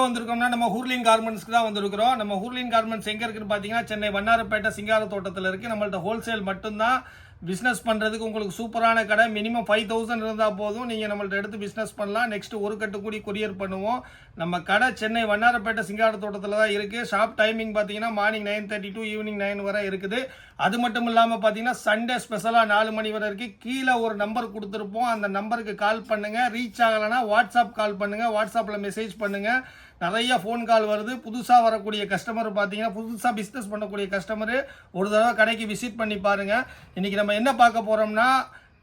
வந்திருக்கோம்னா நம்ம ஹூர்லின் கார்மெண்ட்ஸ்க்கு தான் வந்திருக்கிறோம். நம்ம ஹூர்லின் கார்மெண்ட்ஸ் எங்கே இருக்குன்னு பார்த்தீங்கன்னா சென்னை வண்ணாரப்பேட்டை சிங்கார தோட்டத்தில் இருக்குது. நம்மள்ட்ட ஹோல்சேல் மட்டும்தான். பிஸ்னஸ் பண்ணுறதுக்கு உங்களுக்கு சூப்பரான கடை. மினிமம் 5000 இருந்தால் போதும், நீங்கள் நம்மள்ட்ட எடுத்து பிஸ்னஸ் பண்ணலாம். நெக்ஸ்ட்டு ஒரு கட்டு கூடி கொரியர் பண்ணுவோம். நம்ம கடை சென்னை வண்ணாரப்பேட்டை சிங்கார தோட்டத்தில் தான் இருக்குது. ஷாப் டைமிங் பார்த்தீங்கன்னா மார்னிங் 9:30 to ஈவினிங் 9 வரை இருக்குது. அது மட்டும் இல்லாமல் பார்த்தீங்கன்னா சண்டே ஸ்பெஷலாக 4 மணி வரை இருக்குது. கீழே ஒரு நம்பர் கொடுத்துருப்போம், அந்த நம்பருக்கு கால் பண்ணுங்கள். ரீச் ஆகலைன்னா வாட்ஸ்அப் கால் பண்ணுங்கள், வாட்ஸ்அப்பில் மெசேஜ் பண்ணுங்கள். நிறைய ஃபோன் கால் வருது. புதுசாக வரக்கூடிய கஸ்டமர் பார்த்தீங்கன்னா புதுசாக பிஸ்னஸ் பண்ணக்கூடிய கஸ்டமரு ஒரு தடவை கடைக்கு விசிட் பண்ணி பாருங்கள். இன்றைக்கி நம்ம என்ன பார்க்க போகிறோம்னா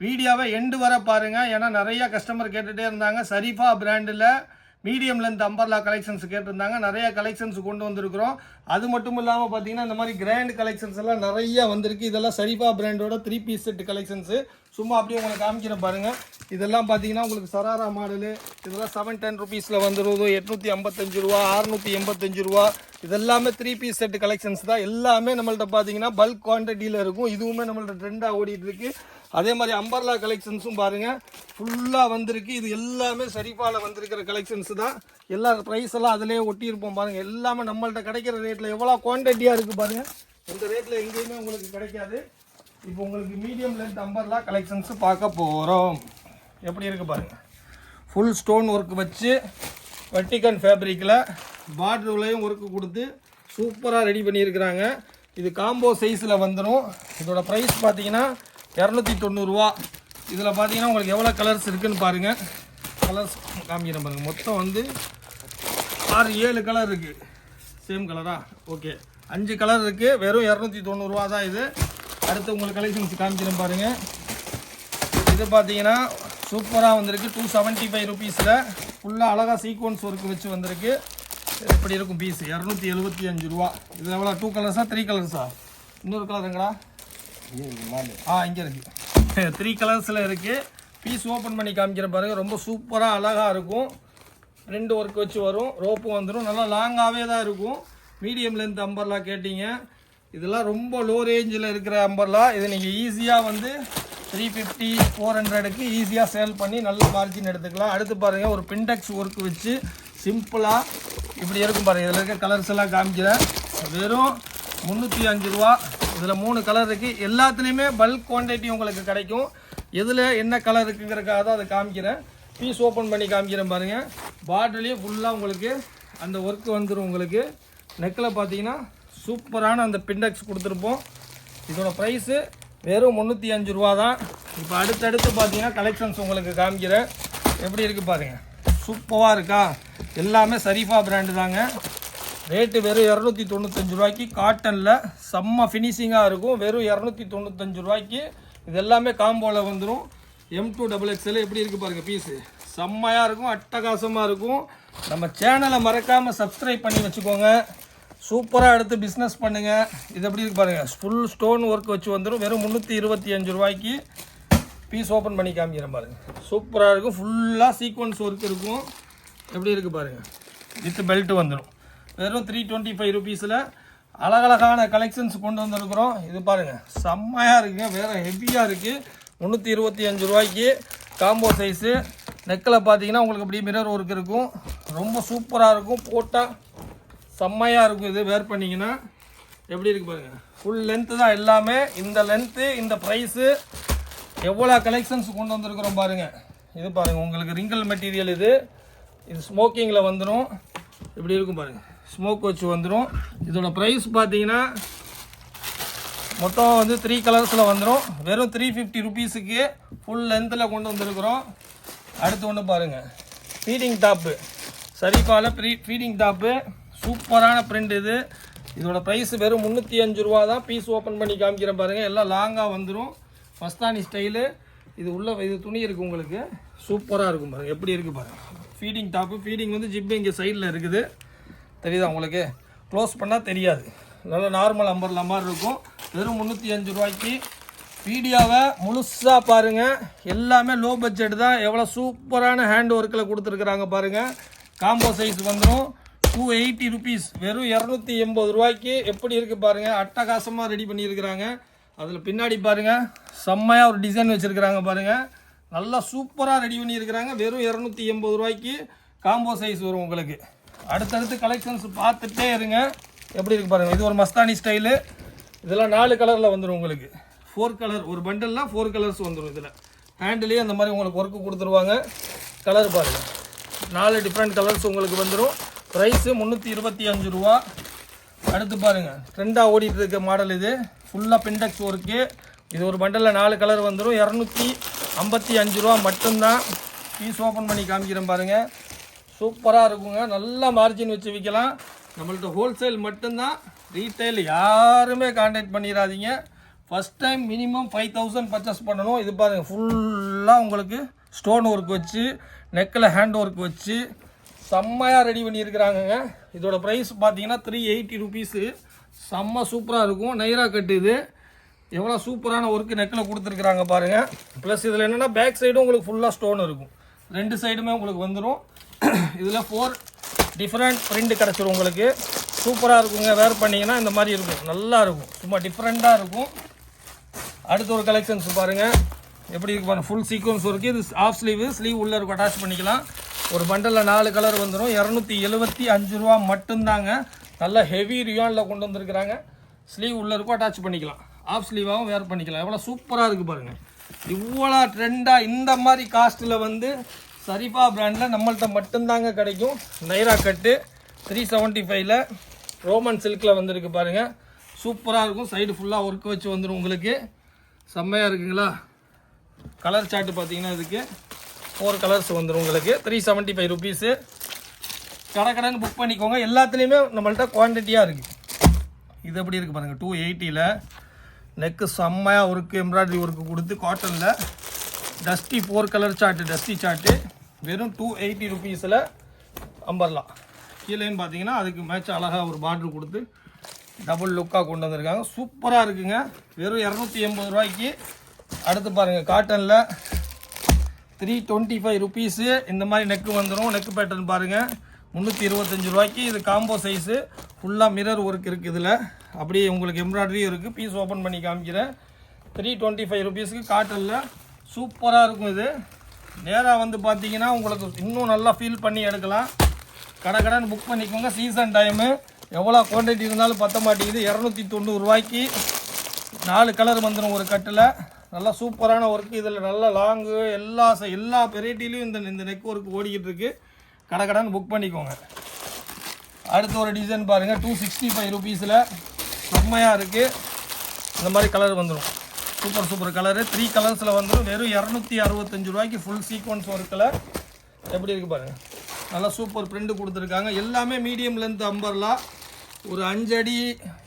வீடியோவை எண்டு வர பாருங்கள். ஏன்னா நிறைய கஸ்டமர் கேட்டுகிட்டே இருந்தாங்க. சரிஃபா பிராண்டில் மீடியம் லென்த் அம்பர்லா கலெக்ஷன்ஸ் கேட்டிருந்தாங்க. நிறைய கலெக்ஷன்ஸ் கொண்டு வந்திருக்கிறோம். அது மட்டும் இல்லாமல் பார்த்தீங்கன்னா இந்த மாதிரி கிராண்ட் கலெக்ஷன்ஸ் எல்லாம் நிறைய வந்திருக்கு. இதெல்லாம் சரிஃபா பிராண்டோட 3 பீஸ் செட் கலெக்ஷன்ஸு. சும்மா அப்படியே உங்களுக்கு காமிக்கிறேன் பாருங்கள். இதெல்லாம் பார்த்தீங்கன்னா உங்களுக்கு சராரா மாடலு. இதெல்லாம் 710 ருபீஸில் வந்துடுது. 855 ரூபா, 685 ரூபா. இதெல்லாமே 3 பீஸ் செட் கலெக்ஷன்ஸ் தான். எல்லாமே நம்மள்ட்ட பார்த்தீங்கன்னா பல்க் குவான்டிட்டியில் இருக்கும். இதுவுமே நம்மள்ட்ட ட்ரெண்டாக ஓடிட்டு இருக்கு. அதே மாதிரி அம்பர்லா கலெக்ஷன்ஸும் பாருங்கள் ஃபுல்லாக வந்திருக்கு. இது எல்லாமே சரிஃபாவில் வந்திருக்கிற கலெக்ஷன்ஸ் தான். எல்லா ப்ரைஸ் எல்லாம் அதிலே ஒட்டியிருப்போம் பாருங்கள். எல்லாமே நம்மள்ட்ட கிடைக்கிற ரேட்டில் எவ்வளோ குவான்டிட்டியாக இருக்குது பாருங்கள். இந்த ரேட்டில் எங்கேயுமே உங்களுக்கு கிடைக்காது. இப்போ உங்களுக்கு மீடியம் லென்த் அம்பர்லா கலெக்ஷன்ஸ் பார்க்க போகிறோம். எப்படி இருக்குது பாருங்கள். ஃபுல் ஸ்டோன் ஒர்க் வச்சு வெர்டிகன் ஃபேப்ரிக்கில் பார்டர்லையும் ஒர்க்கு கொடுத்து சூப்பராக ரெடி பண்ணியிருக்கிறாங்க. இது காம்போ சைஸில் வந்துடும். இதோட ப்ரைஸ் பார்த்தீங்கன்னா 290 ரூபா. இதில் பார்த்தீங்கன்னா உங்களுக்கு எவ்வளோ கலர்ஸ் இருக்குதுன்னு பாருங்கள். கலர்ஸ் காமிக்கிறேன் பாருங்கள். மொத்தம் வந்து 6-7 கலர் இருக்குது. சேம் கலரா? ஓகே, 5 கலர் இருக்குது. வெறும் 290 ரூபா தான் இது. அடுத்து உங்களுக்கு கலெக்ஷன்ஸ் காமிக்கிறேன் பாருங்கள். இது பார்த்தீங்கன்னா சூப்பராக வந்திருக்கு. 275 ருபீஸில் ஃபுல்லாக அழகாக சீக்வன்ஸ் ஒர்க் வச்சு வந்திருக்கு. எப்படி இருக்கும் பீஸ்? 275 ரூபா. இது எவ்வளோ? 2 கலர்ஸா 3 கலர்ஸா? இன்னொரு கலருங்களா? இங்கே இருக்குது. 3 கலர்ஸில் இருக்குது. பீஸ் ஓப்பன் பண்ணி காமிக்கிற பாருங்கள். ரொம்ப சூப்பராக அழகாக இருக்கும். 2 ஒர்க் வச்சு வரும். ரோப்பும் வந்துடும். நல்லா லாங்காகவே தான் இருக்கும். மீடியம் லென்த் அம்பர்லா கேட்டிங்க. இதெல்லாம் ரொம்ப லோ ரேஞ்சில் இருக்கிற அம்பர்லா. இது நீங்கள் ஈஸியாக வந்து 350, 400க்கு ஈஸியாக சேல் பண்ணி நல்ல மார்ஜின் எடுத்துக்கலாம். அடுத்து பாருங்கள், ஒரு பிண்டெக்ஸ் ஒர்க் வச்சு சிம்பிளாக இப்படி இருக்கும் பாருங்கள். இதில் இருக்க கலர்ஸ் எல்லாம் காமிக்கிறேன். வெறும் 305 ரூபா. இதில் 3 கலர் இருக்குது. எல்லாத்துலேயுமே பல்க் குவான்டிட்டி உங்களுக்கு கிடைக்கும். எதில் என்ன கலர் இருக்குங்கிறக்காக தான் அதை காமிக்கிறேன். பீஸ் ஓப்பன் பண்ணி காமிக்கிறேன் பாருங்கள். பார்டர்லேயே ஃபுல்லாக உங்களுக்கு அந்த ஒர்க்கு வந்துடும். உங்களுக்கு நெக்கில் பார்த்தீங்கன்னா சூப்பரான அந்த பிண்டெக்ஸ் கொடுத்துருப்போம். இதோட ப்ரைஸு வெறும் 305 ரூபா தான். இப்போ அடுத்தடுத்து பார்த்தீங்கன்னா கலெக்ஷன்ஸ் உங்களுக்கு காமிக்கிறேன். எப்படி இருக்குது பாருங்கள். சூப்பராக இருக்கா? எல்லாமே சரிஃபா பிராண்டு தாங்க. ரேட்டு வெறும் 295 ரூபாய்க்கு. காட்டனில் செம்ம ஃபினிஷிங்காக இருக்கும். வெறும் 295 ரூபாய்க்கு. இது எல்லாமே காம்போவில் வந்துடும். M2XXL எப்படி இருக்குது பாருங்கள். பீஸு செம்மையாக இருக்கும், அட்டகாசமாக இருக்கும். நம்ம சேனலை மறக்காமல் சப்ஸ்கிரைப் பண்ணி வச்சுக்கோங்க. சூப்பராக எடுத்து பிஸ்னஸ் பண்ணுங்கள். இது எப்படி இருக்குது பாருங்கள். ஃபுல் ஸ்டோன் ஒர்க் வச்சு வந்துடும். வெறும் 325 ரூபாய்க்கு. பீஸ் ஓப்பன் பண்ணி காமிக்கிறேன் பாருங்கள். சூப்பராக இருக்கும். ஃபுல்லாக சீக்வன்ஸ் ஒர்க் இருக்கும். எப்படி இருக்குது பாருங்கள். வித் பெல்ட் வந்துடும். வெறும் 325 ருபீஸில் அழகழகான கலெக்ஷன்ஸ் கொண்டு வந்திருக்கிறோம். இது பாருங்கள் செம்மையாக இருக்குங்க. வேறு ஹெவியாக இருக்குது. 325 ரூபாய்க்கு காம்போ சைஸு. நெக்கில் பார்த்தீங்கன்னா உங்களுக்கு அப்படியே மிரர் ஒர்க் இருக்கும். ரொம்ப சூப்பராக இருக்கும். போட்டால் செம்மையாக இருக்கும். இது வேர் பண்ணிங்கன்னா எப்படி இருக்குது பாருங்கள். ஃபுல் லென்த்து தான் எல்லாமே. இந்த லென்த்து, இந்த ப்ரைஸு, எவ்வளோ கலெக்ஷன்ஸ் கொண்டு வந்திருக்கிறோம் பாருங்கள். இது பாருங்கள் உங்களுக்கு ரிங்கிள் மெட்டீரியல். இது ஸ்மோக்கிங்கில் வந்துடும். எப்படி இருக்கும் பாருங்கள். ஸ்மோக் வச்சு வந்துடும். இதோட ப்ரைஸ் பார்த்தீங்கன்னா மொத்தம் வந்து 3 கலர்ஸில் வந்துடும். வெறும் 350 ருபீஸுக்கு ஃபுல் லென்த்தில் கொண்டு வந்திருக்கிறோம். அடுத்து ஒன்று பாருங்கள். Feeding top. சரிஃபாவில் ஃபீடிங் டாப்பு. சூப்பரான பிரிண்ட் இது. இதோட ப்ரைஸ் வெறும் 305 ரூபா தான். பீஸ் ஓப்பன் பண்ணி காமிக்கிறேன் பாருங்கள். எல்லாம் லாங்காக வந்துடும். மஸ்தானி ஸ்டைலு. இது இது துணி இருக்குது உங்களுக்கு. சூப்பராக இருக்கும் பாருங்கள். எப்படி இருக்குது பாருங்கள். Feeding top. ஃபீடிங் வந்து ஜிப்பு இங்கே சைடில் இருக்குது. தெரியுதா உங்களுக்கு? க்ளோஸ் பண்ணால் தெரியாது. நல்லா நார்மல் அம்பர்லா மாதிரி இருக்கும். வெறும் 305 ரூபாய்க்கு. வீடியோவை முழுசாக பாருங்கள். எல்லாமே லோ பட்ஜெட் தான். எவ்வளோ சூப்பரான ஹேண்ட் ஒர்க்கில் கொடுத்துருக்குறாங்க பாருங்கள். காம்போ சைஸ் வந்துடும். 280 ருபீஸ். வெறும் 280 ரூபாய்க்கு. எப்படி இருக்குது பாருங்கள். அட்டகாசமாக ரெடி பண்ணியிருக்கிறாங்க. அதில் பின்னாடி பாருங்கள் செம்மையாக ஒரு டிசைன் வச்சுருக்கிறாங்க பாருங்கள். நல்லா சூப்பராக ரெடி பண்ணியிருக்கிறாங்க. வெறும் 280 ரூபாய்க்கு காம்போ சைஸ் வரும் உங்களுக்கு. அடுத்தடுத்து கலெக்ஷன்ஸ் பார்த்துட்டே இருங்க. எப்படி இருக்கு பாருங்கள். இது ஒரு மஸ்தானி ஸ்டைலு. இதெல்லாம் 4 கலரில் வந்துடும் உங்களுக்கு. 4 கலர் ஒரு பண்டலில் 4 கலர்ஸ் வந்துடும். இதில் ஹேண்டிலே அந்த மாதிரி உங்களுக்கு ஒர்க்கு கொடுத்துருவாங்க. கலர் பாருங்கள், 4 டிஃப்ரெண்ட் கலர்ஸ் உங்களுக்கு வந்துடும். ப்ரைஸு 325 ரூபா. அடுத்து பாருங்கள், ட்ரெண்டாக ஓடிட்டு இருக்க மாடல் இது. ஃபுல்லாக பிண்டெக்ஸ் ஒர்க்கு. இது ஒரு பண்டலில் 4 கலர் வந்துடும். 255 ரூபா மட்டும்தான். பீஸ் ஓப்பன் பண்ணி காமிக்கிறேன் பாருங்கள். சூப்பராக இருக்குங்க. நல்லா மார்ஜின் வச்சு விற்கலாம். நம்மள்ட்ட ஹோல்சேல் மட்டும்தான், ரீட்டைல் யாருமே கான்டாக்ட் பண்ணிடாதீங்க. ஃபஸ்ட் டைம் மினிமம் 5000 பர்ச்சேஸ் பண்ணணும். இது பாருங்கள், ஃபுல்லாக உங்களுக்கு ஸ்டோன் ஒர்க் வச்சு, நெக்கில் ஹேண்ட் ஒர்க் வச்சு செம்மையாக ரெடி பண்ணியிருக்கிறாங்கங்க. இதோட ப்ரைஸ் பார்த்தீங்கன்னா 380 ருபீஸு. செம்ம சூப்பராக இருக்கும். நைரா கட்டு இது. எவ்வளோ சூப்பரான ஒர்க்கு நெக்கில் கொடுத்துருக்குறாங்க பாருங்கள். ப்ளஸ் இதில் என்னென்னா பேக் சைடும் உங்களுக்கு ஃபுல்லாக ஸ்டோன் இருக்கும். 2 சைடுமே உங்களுக்கு வந்துடும். இதில் 4 டிஃப்ரெண்ட் பிரிண்ட் கிடச்சிரும் உங்களுக்கு. சூப்பராக இருக்குங்க. வேர் பண்ணிங்கன்னா இந்த மாதிரி இருக்கும், நல்லா இருக்கும், சும்மா டிஃப்ரெண்ட்டாக இருக்கும். அடுத்த ஒரு கலெக்ஷன்ஸ் பாருங்கள். எப்படி இருக்கு பாருங்கள். Full sequence work. இது ஆஃப் ஸ்லீவு, ஸ்லீவ் உள்ளே இருக்கும், அட்டாச் பண்ணிக்கலாம். ஒரு பண்டலில் 4 கலர் வந்துடும். 275 ரூபா மட்டும்தாங்க. நல்ல ஹெவி ரியானில் கொண்டு வந்துருக்குறாங்க. ஸ்லீவ் உள்ளே இருக்கும், அட்டாச் பண்ணிக்கலாம். ஆஃப் ஸ்லீவாகவும் வேர் பண்ணிக்கலாம். எவ்வளோ சூப்பராக இருக்குது பாருங்கள். இவ்வளோ ட்ரெண்டாக இந்த மாதிரி காஸ்ட்டில் வந்து சரிஃபா பிராண்டில் நம்மள்ட்ட மட்டும்தாங்க கிடைக்கும். நைரா கட்டு 375ல் ரோமன் சில்கில் வந்துருக்கு பாருங்கள். சூப்பராக இருக்கும். சைடு ஃபுல்லாக ஒர்க் வச்சு வந்துடும் உங்களுக்கு. செம்மையாக இருக்குங்களா. கலர் சார்ட்டு பார்த்தீங்கன்னா இதுக்கு 4 கலர்ஸ் வந்துடும் உங்களுக்கு. 375 ருபீஸு. கடைன்னு புக் பண்ணிக்கோங்க. எல்லாத்துலேயுமே நம்மள்ட்ட குவான்டிட்டியாக இருக்குது. இது எப்படி இருக்குது பாருங்கள். 280ல் நெக்கு செம்மையாக ஒர்க்கு, எம்ப்ராய்டரி ஒர்க்கு கொடுத்து காட்டனில் dusty 4 colour chart, dusty chart வெறும் 280 ருபீஸில் அம்பர்லாம். கீழேன்னு பார்த்தீங்கன்னா அதுக்கு மேட்ச் அழகாக ஒரு பார்டர் கொடுத்து டபுள் லுக்காக கொண்டு வந்திருக்காங்க. சூப்பராக இருக்குங்க. வெறும் 280 ரூபாய்க்கு. அடுத்து பாருங்கள், காட்டனில் 325 ருபீஸு. இந்த மாதிரி நெக்கு வந்துடும். நெக்கு பேட்டர்ன் பாருங்கள். 325 ரூபாய்க்கு. இது காம்போ சைஸு. ஃபுல்லாக மிரர் ஒர்க் இருக்குது இதில். அப்படியே உங்களுக்கு எம்ப்ராய்டரியும் இருக்குது. பீஸ் ஓப்பன் பண்ணி காமிக்கிறேன். 325 ருபீஸுக்கு காட்டனில் சூப்பராக இருக்கும். இது நேராக வந்து பார்த்தீங்கன்னா உங்களுக்கு இன்னும் நல்லா ஃபீல் பண்ணி எடுக்கலாம். கடைன்னு புக் பண்ணிக்கோங்க. சீசன் டைமு எவ்வளோ குவான்டிட்டி இருந்தாலும் பற்ற மாட்டேங்குது. 290 ரூபாய்க்கு 4 கலர் வந்துடும் ஒரு கட்டில். நல்லா சூப்பரான ஒர்க்கு. இதில் நல்லா லாங்கு எல்லா வெரைட்டிலையும் இந்த நெக் ஒர்க் ஓடிக்கிட்டு இருக்குது. கடைன்னு புக் பண்ணிக்கோங்க. அடுத்து ஒரு டிசைன் பாருங்கள். 265 ருபீஸில் செம்மையாக இருக்குது. இந்த மாதிரி கலர் வந்துடும். Super colour. 3 கலர்ஸில் வந்துடும். வெறும் 265 ரூபாய்க்கு ஃபுல் சீக்வன்ஸ் ஒர்க்கில். எப்படி இருக்குது பாருங்கள். நல்லா சூப்பர் பிரிண்ட் கொடுத்துருக்காங்க. எல்லாமே மீடியம் லென்த் அம்பர்லா. ஒரு 5 அடி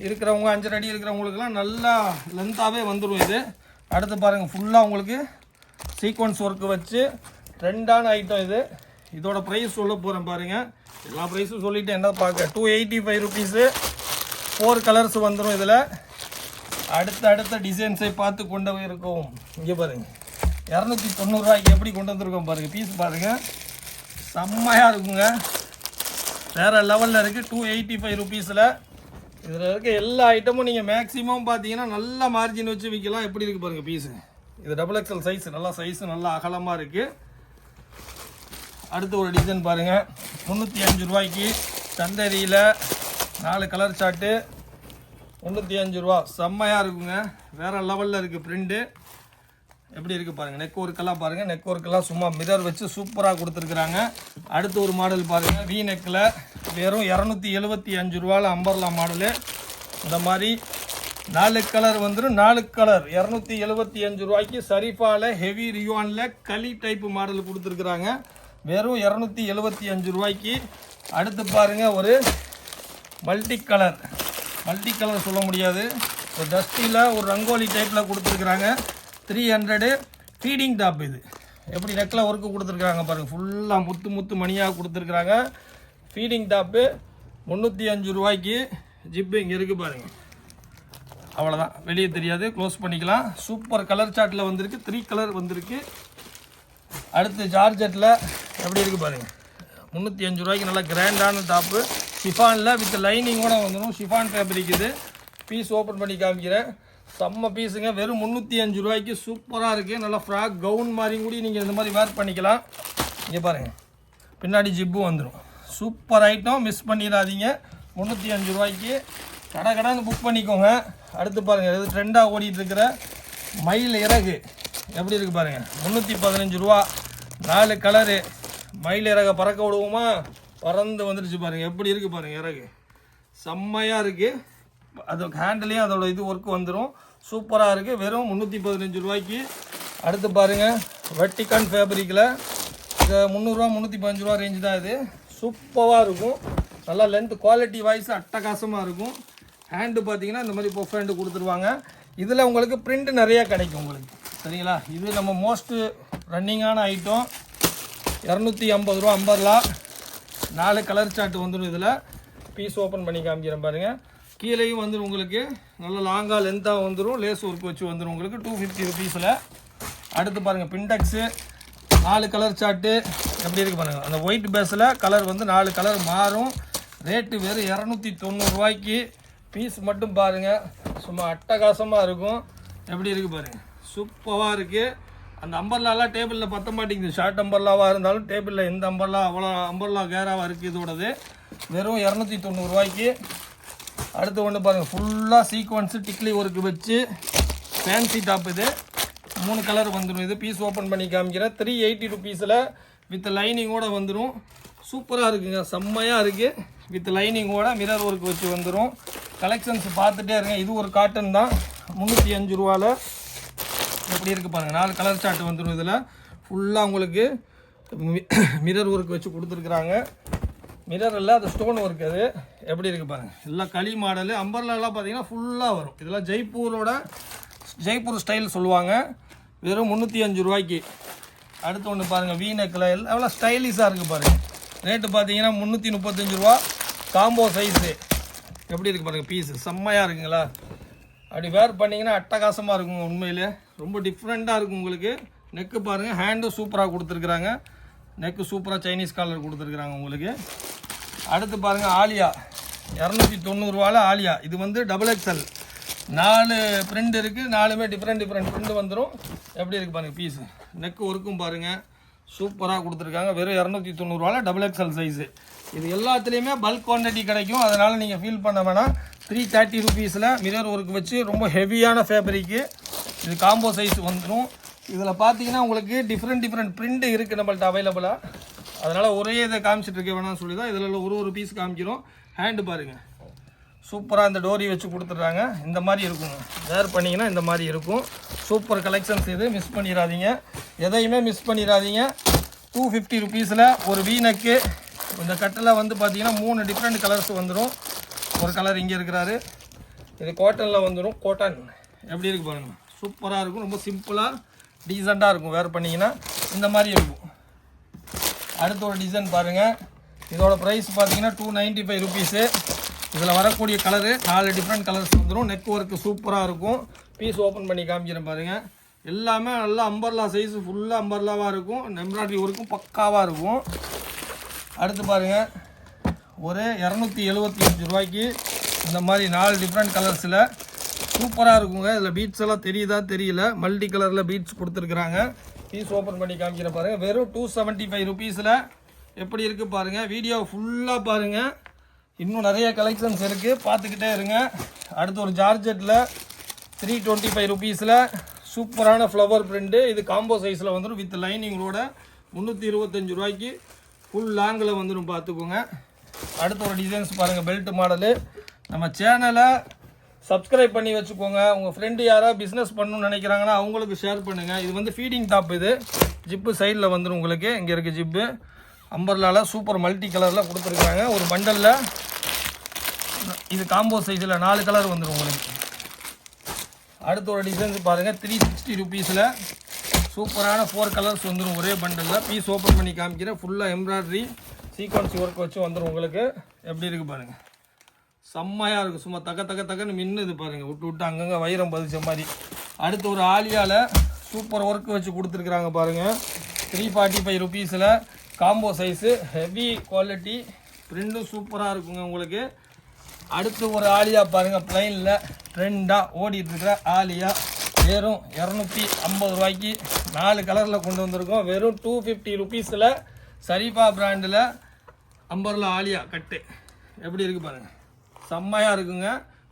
இருக்கிறவங்க, 5 அடி இருக்கிறவங்களுக்குலாம் நல்லா லென்த்தாகவே வந்துடும் இது. அடுத்து பாருங்கள், ஃபுல்லாக உங்களுக்கு சீக்வன்ஸ் ஒர்க்கு வச்சு ட்ரெண்டான ஐட்டம் இது. இதோட ப்ரைஸ் சொல்ல போகிறேன் பாருங்கள். எல்லா ப்ரைஸும் சொல்லிவிட்டு என்ன பார்க்க. 285 ருபீஸு. 4 கலர்ஸ் வந்துடும் இதில். அடுத்த டிசைன்ஸை பார்த்து கொண்டு போயிருக்கோம். இங்கே பாருங்கள், 290 ரூபாய்க்கு எப்படி கொண்டு வந்திருக்கோம் பாருங்கள். பீஸ் பாருங்கள், செம்மையாக இருக்குங்க. வேறு லெவலில் இருக்குது. 285 ருபீஸில் இதில் இருக்க எல்லா ஐட்டமும் நீங்கள் மேக்ஸிமம் பார்த்தீங்கன்னா நல்லா மார்ஜின் வச்சு விற்கலாம். எப்படி இருக்குது பாருங்கள் பீஸு. இது XXL சைஸ். நல்லா சைஸு நல்லா அகலமாக இருக்குது. அடுத்து ஒரு டிசைன் பாருங்கள். 305 ரூபாய்க்கு சந்தரியில் 4 கலர் சார்ட்டு. 305 ரூபா. செம்மையாக இருக்குங்க. வேறு லெவலில் இருக்குது பிரிண்ட்டு. எப்படி இருக்குது பாருங்கள். நெக் ஒர்க்கெல்லாம் பாருங்கள். நெக் ஒர்க்கெல்லாம் சும்மா மிரர் வச்சு சூப்பராக கொடுத்துருக்குறாங்க. அடுத்து ஒரு மாடல் பாருங்கள். வி நெக்கில் வெறும் 275 ரூபாவில் அம்பர்லா மாடலு. இந்த மாதிரி 4 கலர் வந்துடும். 4 கலர் 275 ரூபாய்க்கு சரிஃபாவில் ஹெவி ரியானில் களி டைப்பு மாடல் கொடுத்துருக்குறாங்க. வெறும் 275 ரூபாய்க்கு. அடுத்து பாருங்கள், ஒரு மல்டி கலர் சொல்ல முடியாது, ஒரு டஸ்டியில் ஒரு ரங்கோலி டைப்பில் கொடுத்துருக்குறாங்க. 300 ஃபீடிங் டாப். இது எப்படி நெக்கில் ஒர்க்கு கொடுத்துருக்குறாங்க பாருங்கள். ஃபுல்லாக முத்து மணியாக கொடுத்துருக்குறாங்க. ஃபீடிங் டாப்பு 305 ரூபாய்க்கு. ஜிப்பு இங்கே இருக்குது பாருங்கள். அவ்வளோதான், வெளியே தெரியாது, க்ளோஸ் பண்ணிக்கலாம். சூப்பர் கலர் சார்ட்டில் வந்திருக்கு. 3 கலர் வந்திருக்கு. அடுத்து ஜார்ஜெட்டில் எப்படி இருக்குது பாருங்கள். 305 ரூபாய்க்கு நல்லா கிராண்டான டாப்பு. ஷிஃபானில் வித் லைனிங்கோட வந்துடும். ஷிஃபான் ஃபேப்ரிக் இது. பீஸ் ஓப்பன் பண்ணி காமிக்கிறேன். செம்ம பீஸுங்க. வெறும் 305 ரூபாய்க்கு சூப்பராக இருக்குது. நல்லா ஃப்ராக் கவுன் மாதிரி கூட நீங்கள் இந்த மாதிரி வேர் பண்ணிக்கலாம். இங்கே பாருங்கள், பின்னாடி ஜிப்பும் வந்துடும். சூப்பர் ஐட்டம், மிஸ் பண்ணிடாதீங்க. 305 ரூபாய்க்கு கடைன்னு புக் பண்ணிக்கோங்க. அடுத்து பாருங்கள், இது ட்ரெண்டாக ஓடிட்டு இருக்கிற மயில் இறகு எப்படி இருக்குது பாருங்கள். 315 ரூபா, 4 கலரு. மயில் இறகை பறக்க விடுவோமா? பறந்து வந்துடுச்சு பாருங்கள், எப்படி இருக்குது பாருங்கள். இறகு செம்மையாக இருக்குது. அது ஹேண்டிலையும் அதோட இது ஒர்க்கு வந்துடும். சூப்பராக இருக்குது. வெறும் 315 ரூபாய்க்கு. அடுத்து பாருங்கள், வெட்டிகான் ஃபேப்ரிக்கில் இது 300 ரூபா 315 ரூபா ரேஞ்சு தான். இது சூப்பராக இருக்கும். நல்லா லென்த் குவாலிட்டி வைஸ் அட்டகாசமாக இருக்கும். ஹேண்டு பார்த்தீங்கன்னா இந்த மாதிரி பொஃப் ஹேண்டு கொடுத்துருவாங்க. இதில் உங்களுக்கு பிரிண்ட் நிறையா கிடைக்கும் உங்களுக்கு, சரிங்களா? இது நம்ம மோஸ்ட்டு ரன்னிங்கான ஐட்டம். 250 ரூபா அம்பர்லா. 4 கலர் சார்ட் வந்துடும். இதில் பீஸ் ஓப்பன் பண்ணி காமிக்கிறேன் பாருங்கள். கீழேயும் வந்துடும் உங்களுக்கு, நல்ல லாங்காக லென்த்தாக வந்துடும். லேஸ் ஒர்க் வச்சு வந்துடும் உங்களுக்கு 250 ருபீஸில். அடுத்து பாருங்கள், பின்டெக்ஸு 4 கலர் சார்ட்டு எப்படி இருக்குது பாருங்கள். அந்த ஒயிட் பேஸில் கலர் வந்து 4 கலர் மாறும். ரேட்டு வெறும் 290 ரூபாய்க்கு. பீஸ் மட்டும் பாருங்கள், சும்மா அட்டகாசமாக இருக்கும். எப்படி இருக்குது பாருங்கள், சூப்பராக இருக்குது. அந்த அம்பர்லாலாம் டேபிளில் பற்ற மாட்டேங்குது. ஷார்ட் அம்பர்லாவாக இருந்தாலும் டேபிளில் எந்த அம்பர்லா அவ்வளோ அம்பர்லா கேராவாக இருக்குது. இதோடது வெறும் 290 ரூபாய்க்கு. அடுத்து ஒன்று பாருங்கள், ஃபுல்லாக சீக்வன்ஸு டிக்லி ஒர்க்கு வச்சு ஃபேன்சி டாப். இது 3 கலர் வந்துடும். இது பீஸ் ஓப்பன் பண்ணி காமிக்கிறேன். 380 ருபீஸில் வித் லைனிங்கோடு வந்துடும். சூப்பராக இருக்குங்க, செம்மையாக இருக்குது. வித் லைனிங்கோட மிரர் ஒர்க் வச்சு வந்துடும். கலெக்ஷன்ஸ் பார்த்துட்டே இருங்க. இது ஒரு காட்டன் தான், 305 ரூபாவில். எப்படி இருக்குது பாருங்கள், 4 கலர் சார்ட் வந்துடும். இதில் ஃபுல்லாக உங்களுக்கு மிரர் ஒர்க் வச்சு கொடுத்துருக்குறாங்க. மிரர் இல்லை, அது ஸ்டோன் ஒர்க். அது எப்படி இருக்குது பாருங்கள், எல்லாம் களி மாடலு. அம்பர்லாலாம் பார்த்தீங்கன்னா ஃபுல்லாக வரும். இதெல்லாம் ஜெய்ப்பூர் ஸ்டைல் சொல்லுவாங்க. வெறும் 305 ரூபாய்க்கு. அடுத்து ஒன்று பாருங்கள், வீநெக்கில் எவ்வளோ ஸ்டைலிஷாக இருக்குது பாருங்கள். ரேட்டு பார்த்தீங்கன்னா 335 ரூபா. காம்போ சைஸு எப்படி இருக்குது பாருங்கள். பீஸு செம்மையாக இருக்குங்களா? அப்படி வேர் பண்ணிங்கன்னா அட்டகாசமாக இருக்குங்க. உண்மையிலே ரொம்ப டிஃப்ரெண்ட்டாக இருக்கும் உங்களுக்கு. நெக்கு பாருங்கள், ஹேண்டும் சூப்பராக கொடுத்துருக்குறாங்க. நெக்கு சூப்பராக சைனீஸ் காலர் கொடுத்துருக்குறாங்க உங்களுக்கு. அடுத்து பாருங்கள், ஆலியா 290 ரூபாவில் ஆலியா. இது வந்து XXL. 4 பிரிண்ட் இருக்குது. 4மே டிஃப்ரெண்ட் பிரிண்ட் வந்துடும். எப்படி இருக்குது பாருங்கள் பீஸு. நெக்கு ஒர்க்கும் பாருங்கள், சூப்பராக கொடுத்துருக்காங்க. வெறும் 290 ரூபாவில் XXL சைஸு. இது எல்லாத்துலேயுமே பல்க் குவான்டிட்டி கிடைக்கும். அதனால் நீங்கள் ஃபீல் பண்ண வேணாம். 330 ருபீஸில் மிரர் ஒர்க் வச்சு ரொம்ப ஹெவியான ஃபேப்ரிக்கு. இது காம்போ சைஸ் வந்துடும். இதில் பார்த்தீங்கன்னா உங்களுக்கு டிஃப்ரெண்ட் பிரிண்ட் இருக்குது நம்மள்ட்ட அவைலபிளாக. அதனால் ஒரே இதை காமிச்சிட்டு இருக்க வேணாம்னு சொல்லி தான் இதில் ஒரு பீஸ் காமிக்கிறோம். ஹேண்டு பாருங்கள், சூப்பராக இந்த டோரி வச்சு கொடுத்துட்றாங்க. இந்த மாதிரி இருக்குங்க, வேர் பண்ணிங்கன்னா இந்த மாதிரி இருக்கும். Super collections. இது மிஸ் பண்ணிடாதீங்க, எதையுமே மிஸ் பண்ணிடாதீங்க. 250 ருபீஸில் ஒரு வீநெக்கு. இந்த கட்டில் வந்து பார்த்தீங்கன்னா 3 டிஃப்ரெண்ட் கலர்ஸ் வந்துடும். ஒரு கலர் இங்கே இருக்கிறாரு. இது காட்டனில் வந்துடும். காட்டன் எப்படி இருக்குது பாருங்கள், சூப்பராக இருக்கும். ரொம்ப சிம்பிளாக டீசெண்டாக இருக்கும். வேர் பண்ணிங்கன்னா இந்த மாதிரி இருக்கும். அடுத்த ஒரு டிசைன் பாருங்கள். இதோட ப்ரைஸ் பார்த்தீங்கன்னா 295 ருபீஸு. இதில் வரக்கூடிய கலரு 4 டிஃப்ரெண்ட் கலர்ஸ் வந்துடும். நெக் ஒர்க்கு சூப்பராக இருக்கும். பீஸ் ஓப்பன் பண்ணி காமிக்கிறேன் பாருங்கள். எல்லாமே நல்லா அம்பர்லா சைஸ், ஃபுல்லாக அம்பர்லாவாக இருக்கும். எம்ப்ராய்டரி ஒர்க்கும் பக்காவாக இருக்கும். அடுத்து பாருங்கள், ஒரு 275 ரூபாய்க்கு இந்த மாதிரி 4 டிஃப்ரெண்ட் கலர்ஸில் சூப்பராக இருக்குங்க. இதில் பீட்ஸ் எல்லாம் தெரியுதா தெரியல, மல்டி கலரில் பீட்ஸ் கொடுத்துருக்குறாங்க. பீஸ் ஓப்பன் பண்ணி காமிக்கிற பாருங்கள். வெறும் 275 ருபீஸில் எப்படி இருக்குது பாருங்கள். வீடியோ ஃபுல்லாக பாருங்கள், இன்னும் நிறைய கலெக்ஷன்ஸ் இருக்குது, பார்த்துக்கிட்டே இருங்க. அடுத்து ஒரு ஜார்ஜெட்டில் 325 ருபீஸில் சூப்பரான ஃப்ளவர் பிரிண்ட்டு. இது காம்போ சைஸில் வந்துடும் வித் லைனிங்களோட. 325 ரூபாய்க்கு ஃபுல் லாங்கில் வந்துடும், பார்த்துக்கோங்க. அடுத்த ஒரு டிசைன்ஸ் பாருங்கள், பெல்ட் மாடலு. நம்ம சேனலை சப்ஸ்கிரைப் பண்ணி வச்சுக்கோங்க. உங்கள் ஃப்ரெண்டு யாராவது பிஸ்னஸ் பண்ணணும்னு நினைக்கிறாங்கன்னா அவங்களுக்கு ஷேர் பண்ணுங்கள். இது வந்து ஃபீடிங் டாப். இது ஜிப்பு சைடில் வந்துடும் உங்களுக்கு. இங்கே இருக்குது ஜிப்பு. அம்பர்லாவில் சூப்பர் மல்டி கலரில் கொடுத்துருக்காங்க ஒரு பண்டலில். இது காம்போ சைஸில் 4 கலர் வந்துடும் உங்களுக்கு. அடுத்த ஒரு டிசைன்ஸ் பாருங்கள், 360 ருபீஸில் சூப்பரான 4 கலர்ஸ் வந்துடும் ஒரே பண்டலில். பீஸ் ஓப்பன் பண்ணி காமிக்கிறேன். ஃபுல்லாக எம்ப்ராய்டரி சீக்வன்ஸ் ஒர்க் வச்சு வந்துடும் உங்களுக்கு. எப்படி இருக்குது பாருங்கள், செம்மையாக இருக்குது. சும்மா தக்கன்னு மின்னுது பாருங்கள், விட்டு அங்கங்கே வைரம் பதிச்ச மாதிரி. அடுத்து ஒரு ஆலியாவில் சூப்பர் ஒர்க் வச்சு கொடுத்துருக்குறாங்க பாருங்கள். 345 ருபீஸில் காம்போ சைஸு, ஹெவி குவாலிட்டி, பிரிண்ட்டும் சூப்பராக இருக்குங்க உங்களுக்கு. அடுத்து ஒரு ஆலியா பாருங்கள், ப்ளைனில் ட்ரெண்டாக ஓடிட்டுருக்கிற ஆலியா. வெறும் 250 ரூபாய்க்கு 4 கலரில் கொண்டு வந்திருக்கோம். வெறும் 250 ருபீஸில் சரிஃபா பிராண்டில் அம்பர்லா ஆலியா கட்டு எப்படி இருக்குது பாருங்கள், செம்மையாக இருக்குங்க.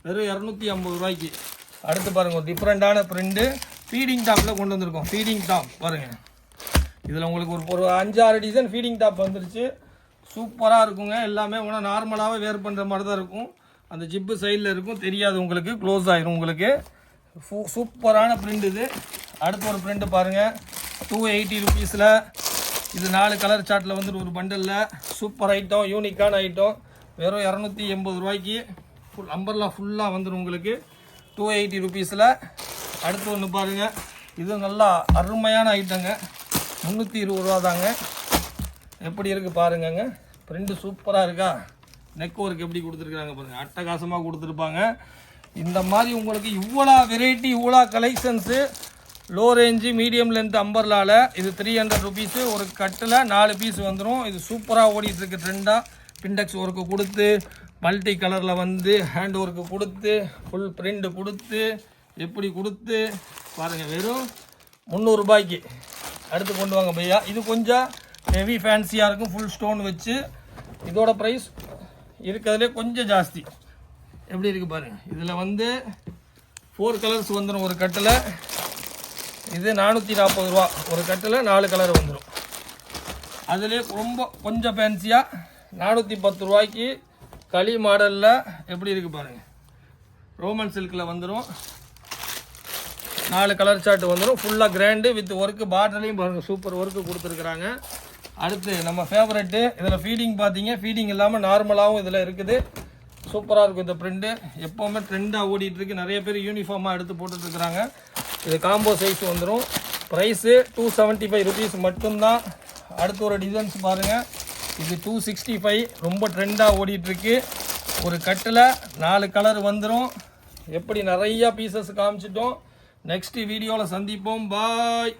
வெறும் 250 ரூபாய்க்கு. அடுத்து பாருங்கள், ஒரு டிஃப்ரெண்ட்டான பிரிண்ட்டு ஃபீடிங் டாப்பில் கொண்டு வந்திருக்கோம். ஃபீடிங் டாப் பாருங்கள், இதில் உங்களுக்கு ஒரு 5-6 டிசைன் ஃபீடிங் டாப் வந்துருச்சு. சூப்பராக இருக்குங்க. எல்லாமே உங்கள் நார்மலாகவே வேர் பண்ணுற மாதிரி தான் இருக்கும். அந்த ஜிப்பு சைடில் இருக்கும், தெரியாது உங்களுக்கு, க்ளோஸ் ஆகிரும் உங்களுக்கு. சூப்பரான பிரிண்ட் இது. அடுத்து ஒரு பிரிண்ட்டு பாருங்கள், 280 ருபீஸில். இது 4 கலர் சார்ட்டில் வந்துட்டு ஒரு பண்டலில். சூப்பர் ஐட்டம், யூனிக்கான ஐட்டம். வெறும் 280 ரூபாய்க்கு ஃபுல் அம்பர்லாம் ஃபுல்லாக வந்துடும் உங்களுக்கு, 280 ருபீஸில். அடுத்து ஒன்று பாருங்கள், இது நல்லா அருமையான ஐட்டங்க, 320 ரூபா தாங்க. எப்படி இருக்குது பாருங்கங்க, பிரிண்ட்டு சூப்பராக இருக்கா. நெக் ஒர்க் எப்படி கொடுத்துருக்குறாங்க பாருங்கள், அட்டகாசமாக கொடுத்துருப்பாங்க. இந்த மாதிரி உங்களுக்கு இவ்வளோ வெரைட்டி, இவ்வளோ collections low range medium length அம்பர்லாவில். இது 300 ருபீஸு. ஒரு கட்டில் 4 பீஸ் வந்துடும். இது சூப்பராக ஓடிட்டுருக்கு ட்ரெண்டாக. பிண்டெக்ஸ் ஒர்க்கு கொடுத்து, மல்டி கலரில் வந்து ஹேண்ட் ஒர்க்கு கொடுத்து, ஃபுல் பிரிண்ட் கொடுத்து, எப்படி கொடுத்து பாருங்கள், வெறும் 300 ரூபாய்க்கு. அடுத்து கொண்டு வாங்க பையா. இது கொஞ்சம் ஹெவி ஃபேன்சியாக இருக்கும், ஃபுல் ஸ்டோன் வச்சு. இதோட ப்ரைஸ் இருக்கிறதுலே கொஞ்சம் ஜாஸ்தி. எப்படி இருக்குது பாருங்கள், இதில் வந்து 4 கலர்ஸ் வந்துடும் ஒரு கட்டில். இது 440 ரூபா. ஒரு கட்டில் 4 கலர் வந்துடும். அதிலே ரொம்ப கொஞ்சம் ஃபேன்சியாக 410 ரூபாய்க்கு களி மாடலில் எப்படி இருக்குது பாருங்கள். ரோமன் சில்கில் வந்துடும். 4 கலர் சார்ட் வந்துடும். ஃபுல்லாக கிராண்டு வித் ஒர்க்கு. பார்டர்லையும் பாருங்கள், சூப்பர் ஒர்க்கு கொடுத்துருக்குறாங்க. அடுத்து நம்ம ஃபேவரெட்டு, இதில் ஃபீடிங் பார்த்தீங்க, ஃபீடிங் இல்லாமல் நார்மலாகவும் இதில் இருக்குது. சூப்பராக இருக்கும் இந்த பிரிண்ட்டு. எப்போவுமே ட்ரெண்டாக ஓடிட்டுருக்கு. நிறைய பேர் யூனிஃபார்மாக எடுத்து போட்டுட்ருக்குறாங்க. இது காம்போ சைஸ் வந்துடும். ப்ரைஸு 275 ருபீஸ் மட்டும்தான். அடுத்து ஒரு டிசைன்ஸ் பாருங்கள், இது 265. ரொம்ப ட்ரெண்டாக ஓடிட்டுருக்கு. ஒரு கட்டில் 4 கலர் வந்துடும். எப்படி நிறையா பீசஸ் காமிச்சிட்டோம். நெக்ஸ்ட் வீடியோவில் சந்திப்போம். பாய்.